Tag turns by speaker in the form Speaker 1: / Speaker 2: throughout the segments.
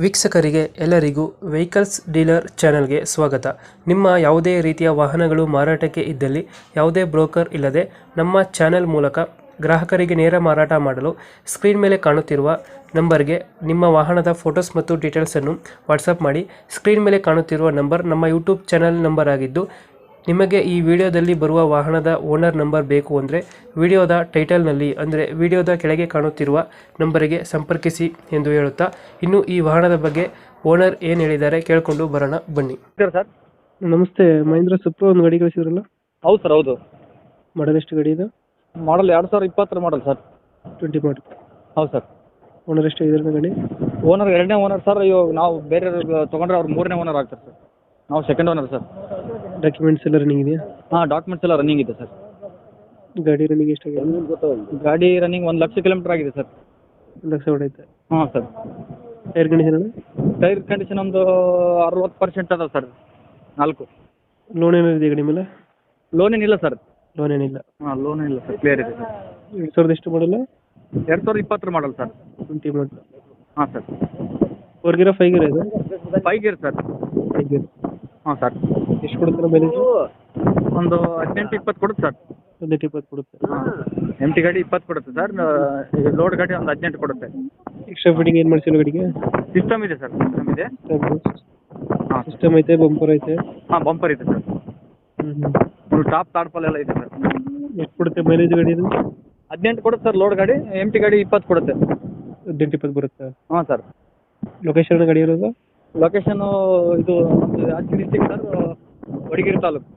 Speaker 1: ವೀಕ್ಷಕರಿಗೆ ಎಲ್ಲರಿಗೂ vehicles dealer ಚಾನೆಲ್ಗೆ ಸ್ವಾಗತ. ನಿಮ್ಮ ಯಾವುದೇ ರೀತಿಯ ವಾಹನಗಳು ಮಾರಾಟಕ್ಕೆ ಇದ್ದಲ್ಲಿ ಯಾವುದೇ ಬ್ರೋಕರ್ ಇಲ್ಲದೆ ನಮ್ಮ ಚಾನೆಲ್ ಮೂಲಕ ಗ್ರಾಹಕರಿಗೆ ನೇರ ಮಾರಾಟ ಮಾಡಲು ಸ್ಕ್ರೀನ್ ಮೇಲೆ ಕಾಣುತ್ತಿರುವ ನಂಬರ್ಗೆ ನಿಮ್ಮ ವಾಹನದ ಫೋಟೋಸ್ ಮತ್ತು ಡೀಟೇಲ್ಸನ್ನು ವಾಟ್ಸಪ್ ಮಾಡಿ. ಸ್ಕ್ರೀನ್ ಮೇಲೆ ಕಾಣುತ್ತಿರುವ ನಂಬರ್ ನಮ್ಮ ಯೂಟ್ಯೂಬ್ ಚಾನೆಲ್ ನಂಬರ್ ಆಗಿದ್ದು, ನಿಮಗೆ ಈ ವಿಡಿಯೋದಲ್ಲಿ ಬರುವ ವಾಹನದ ಓನರ್ ನಂಬರ್ ಬೇಕು ಅಂದರೆ ವಿಡಿಯೋದ ಟೈಟಲ್ನಲ್ಲಿ ಅಂದರೆ ವಿಡಿಯೋದ ಕೆಳಗೆ ಕಾಣುತ್ತಿರುವ ನಂಬರಿಗೆ ಸಂಪರ್ಕಿಸಿ ಎಂದು ಹೇಳುತ್ತಾ, ಇನ್ನು ಈ ವಾಹನದ ಬಗ್ಗೆ ಓನರ್ ಏನು ಹೇಳಿದ್ದಾರೆ ಕೇಳಿಕೊಂಡು ಬರೋಣ ಬನ್ನಿ.
Speaker 2: ಸರ್
Speaker 1: ನಮಸ್ತೆ, ಮಹೇಂದ್ರ ಸುಪ್ರೋ ಒಂದು ಗಾಡಿ ಕಳಿಸಿದ್ರಲ್ಲ,
Speaker 2: ಹೌದು ಸರ್, ಹೌದು.
Speaker 1: ಮಾಡಲ್ ಎಷ್ಟು ಗಾಡಿ ಇದು?
Speaker 2: ಮಾಡಲ್ 2020 ಮಾಡಲ್ ಸರ್.
Speaker 1: 20 ಮಾಡಲ್.
Speaker 2: ಹೌದು ಸರ್.
Speaker 1: ಓನರ್ ಎಷ್ಟು ಇದ್ರ ಗಾಡಿ?
Speaker 2: ಓನರ್ 2ನೇ ಓನರ್ ಸರ್. ಇವಾಗ ನಾವು ಬೇರೆ ತೊಗೊಂಡ್ರೆ ಅವ್ರು 3ನೇ ಓನರ್ ಆಗ್ತಾರೆ ಸರ್. ನಾವು ಸೆಕೆಂಡ್ ಓನರ್ ಸರ್.
Speaker 1: ಡಾಕ್ಯುಮೆಂಟ್ಸ್ ಎಲ್ಲ ರನ್ನಿಂಗ್ ಇದೆಯಾ?
Speaker 2: ಹಾಂ, ಡಾಕ್ಯುಮೆಂಟ್ಸ್ ಎಲ್ಲ ರನ್ನಿಂಗ್ ಇದೆ ಸರ್.
Speaker 1: ಗಾಡಿ ರನ್ನಿಂಗ್ ಎಷ್ಟಾಗಿದೆ?
Speaker 2: ಗಾಡಿ ರನ್ನಿಂಗ್ 1 ಲಕ್ಷ ಕಿಲೋಮೀಟರ್ ಆಗಿದೆ ಸರ್.
Speaker 1: 1 ಲಕ್ಷ ಹೊಡೈತೆ.
Speaker 2: ಹಾಂ sir.
Speaker 1: Tyre condition?
Speaker 2: Tyre condition ಒಂದು 60% ಅದ ಸರ್. 4
Speaker 1: ಲೋನ್ ಏನಾರು ಇದೆಯಾ ಗಾಡಿ ಮೇಲೆ?
Speaker 2: ಲೋನ್ ಏನಿಲ್ಲ ಸರ್.
Speaker 1: ಲೋನ್ ಏನಿಲ್ಲ.
Speaker 2: ಹಾಂ, ಲೋನ್ ಇಲ್ಲ ಸರ್, ಕ್ಲಿಯರ್ ಇದೆ ಸರ್.
Speaker 1: 2000 ಎಷ್ಟು ಮಾಡಲ್ಲ?
Speaker 2: 2020 ಮಾಡಲ್ ಸರ್.
Speaker 1: 20 ಮಾಡಲ್.
Speaker 2: ಹಾಂ ಸರ್.
Speaker 1: 4 ಗೇರ 5 ಗೇರ ಇದು?
Speaker 2: 5 ಗೇರ್ ಸರ್.
Speaker 1: 5 ಗೇರ್.
Speaker 2: ಹಾಂ ಸರ್.
Speaker 1: ಎಷ್ಟು ಕೊಡುತ್ತೆ ಮೈಲೇಜ್?
Speaker 2: ಒಂದು 18-20 ಕೊಡುತ್ತೆ ಸರ್.
Speaker 1: 18-20 ಕೊಡುತ್ತೆ.
Speaker 2: ಎಮ್ ಟಿ ಗಾಡಿ 20 ಕೊಡುತ್ತೆ ಸರ್. ಲೋಡ್ ಗಾಡಿ ಒಂದು 18 ಕೊಡುತ್ತೆ.
Speaker 1: ಎಕ್ಸ್ಟ್ರಾ ಫಿಟ್ಟಿಂಗ್ ಏನು ಮಾಡಿಸಿಲ್ಲ ಗಾಡಿಗೆ?
Speaker 2: ಸಿಸ್ಟಮ್ ಇದೆ ಸರ್, ಸಿಸ್ಟಮ್ ಇದೆ. ಹಾಂ,
Speaker 1: ಸಿಸ್ಟಮ್ ಐತೆ, ಬಂಪರ್ ಐತೆ.
Speaker 2: ಹಾಂ, ಬಂಪರ್ ಇದೆ ಸರ್. ಫುಲ್ ಟಾಪ್ ತಾಡ್ಪಲ್ ಎಲ್ಲ ಇದೆ ಸರ್.
Speaker 1: ಎಷ್ಟು ಕೊಡುತ್ತೆ ಮೈಲೇಜ್ ಗಾಡಿ ಇದು?
Speaker 2: 18 ಕೊಡುತ್ತೆ ಸರ್ ಲೋಡ್ ಗಾಡಿ. ಎಮ್ ಟಿ ಗಾಡಿ 20 ಕೊಡುತ್ತೆ.
Speaker 1: 18-20 ಬರುತ್ತೆ.
Speaker 2: ಹಾಂ ಸರ್.
Speaker 1: ಲೊಕೇಶನ್ ಗಾಡಿ ಇರೋದು?
Speaker 2: ಲೊಕೇಶನು ಇದು ನಮ್ಮದು Yadagiri district sir, Vadageri taluk.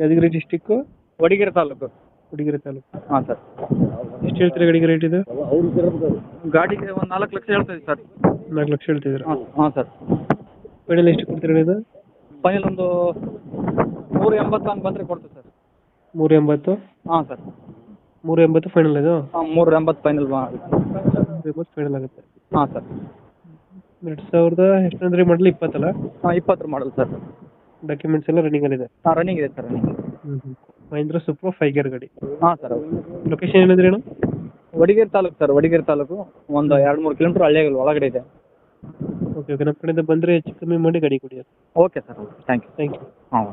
Speaker 1: Yadagiri district,
Speaker 2: Vadageri taluk.
Speaker 1: ಹುಡುಗಿರಿ ತಾಲೂಕು.
Speaker 2: ಹಾಂ ಸರ್.
Speaker 1: ಎಷ್ಟು ಹೇಳ್ತೀರಾ ಗಾಡಿಗೆ ರೇಟ್ ಇದು?
Speaker 2: ಗಾಡಿಗೆ ಒಂದು 4 ಲಕ್ಷ ಹೇಳ್ತೀವಿ ಸರ್.
Speaker 1: 4 ಲಕ್ಷ ಹೇಳ್ತಿದ್ದೀರಾ?
Speaker 2: ಹಾಂ ಹಾಂ ಸರ್.
Speaker 1: ಫೈನಲ್ ಎಷ್ಟು ಕೊಡ್ತೀರಾ ಇದು?
Speaker 2: ಫೈನಲ್ ಒಂದು 380 ಹಂಗೆ ಬಂದರೆ ಕೊಡ್ತೀವಿ ಸರ್.
Speaker 1: 380?
Speaker 2: ಹಾಂ ಸರ್.
Speaker 1: 380 ಫೈನಲ್ ಇದು?
Speaker 2: ಹಾಂ, 380 ಫೈನಲ್.
Speaker 1: 380 ಫೈನಲ್ ಆಗುತ್ತೆ.
Speaker 2: ಹಾಂ ಸರ್.
Speaker 1: 2000 ಎಷ್ಟಂದ್ರೆ ಮಾಡಲಿ 20 ಅಲ್ಲ?
Speaker 2: ಹಾಂ, 20 ಮಾಡಲ್ ಸರ್.
Speaker 1: ಡಾಕ್ಯುಮೆಂಟ್ಸ್ ಎಲ್ಲ ರನ್ನಿಂಗಲ್ಲಿದೆ?
Speaker 2: ಹಾಂ, ರನ್ನಿಂಗ್ ಇದೆ sir, running.
Speaker 1: Mahindra Supro 5 gear ಗಾಡಿ.
Speaker 2: ಹಾಂ ಸರ್.
Speaker 1: ಲೊಕೇಶನ್ ಏನಂದ್ರೆ ಏನು?
Speaker 2: ವಡಗೇರಿ ತಾಲೂಕು ಸರ್, ವಡಗೇರಿ ತಾಲೂಕು. ಒಂದು 2-3 ಕಿಲೋಮೀಟ್ರ್ ಹಳ್ಳಿ ಒಳಗಡೆ ಇದೆ.
Speaker 1: ಓಕೆ ಓಕೆ, ನಮ್ಮ ಕಡೆಯಿಂದ ಬಂದರೆ ಹೆಚ್ಚು ಕಮ್ಮಿ ಮಾಡಿ ಗಾಡಿ ಕೊಡಿ.
Speaker 2: Okay sir, okay. Thank you.
Speaker 1: Thank you.
Speaker 2: ಹಾಂ.